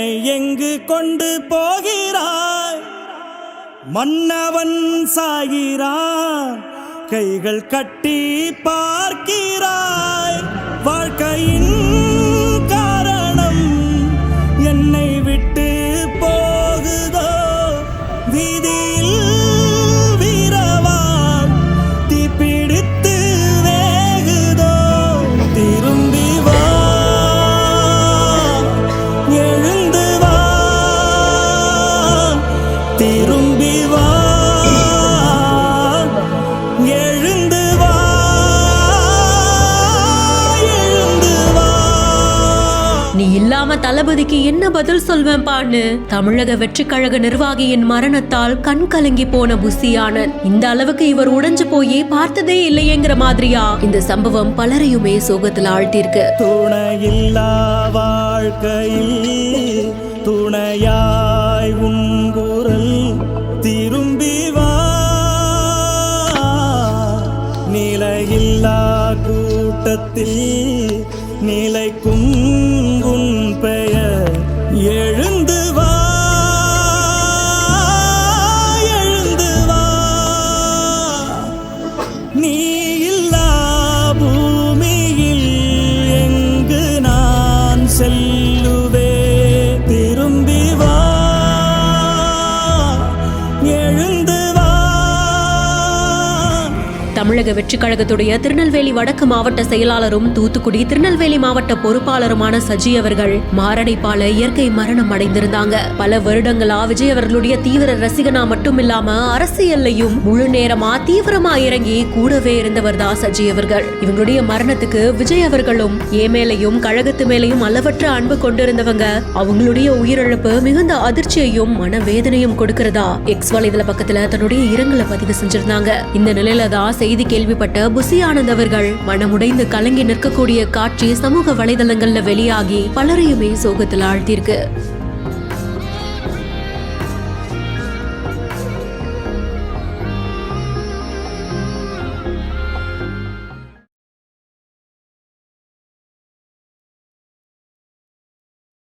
என்னை எங்கு கொண்டு போகிறாய்? மன்னவன் சாகிறான், கைகள் கட்டி பார்க்கிறாய். வாழ்க்கையின் காரணம் என்னை விட்டு போகுதோ? வீதியில் வீரவான் தீப்பிடித்து வேகுதோ? திரும்பி வா, எழுந்து வா, திரும்பி வா, எழுந்து வா, எழுந்து வா. நீ இல்லாம தளபதிக்கு என்ன பதில் சொல்வேன் பான்னு தமிழக வெற்றி கழக நிர்வாகியின் மரணத்தால் கண் கலங்கி போன புசி ஆனந்த். இந்த அளவுக்கு இவர் உடைஞ்சு போய் பார்த்ததே இல்லையேங்கிற மாதிரியா இந்த சம்பவம் பலரையுமே சோகத்தில் ஆழ்த்திருக்கு. துணையில்லா வாழ்க்கையில் துணையாய் உன் குரல் திரும்பி வா. நிலையில்லா கூட்டத்தில் நிலைக்கும் உன் பெயர். எழுந்து வா, எழுந்து வா. நீ இல்லா பூமியில் எங்கு நான் செல்லுவே? திரும்பி வா, எழுந்து வா. தமிழக வெற்றி கழகத்துடைய திருநெல்வேலி வடக்கு மாவட்ட செயலாளரும் தூத்துக்குடி திருநெல்வேலி மாவட்ட பொறுப்பாளருமான சஜி அவர்கள் மாரடைப்பால இயற்கை மரணம் அடைந்திருந்தாங்க. பல வருடங்களா விஜய் அவர்களுடைய தீவிர ரசிகனா மட்டும் இல்லாம அரசியல்லையும் முழு நேரமா தீவிரமா இறங்கி கூடவே இருந்தவர் தான் சஜி அவர்கள். இவங்களுடைய மரணத்துக்கு விஜய் அவர்களும் மேலையும் கழகத்து மேலையும் அளவற்ற அன்பு கொண்டிருந்தவங்க. அவங்களுடைய உயிரிழப்பு மிகுந்த அதிர்ச்சியையும் மனவேதனையும் கொடுக்கிறதா எக்ஸ் வலைதள பக்கத்துல தன்னுடைய இரங்கலை பதிவு செஞ்சிருந்தாங்க. இந்த நிலையில தான் செய்தி கேள்விப்பட்ட புசி ஆனந்த் அவர்கள் மனமுடைந்து கலங்கி நிற்கக்கூடிய காட்சி சமூக வலைதளங்கள்ல வெளியாகி பலரையுமே சோகத்தில் ஆழ்த்தியிருக்கு.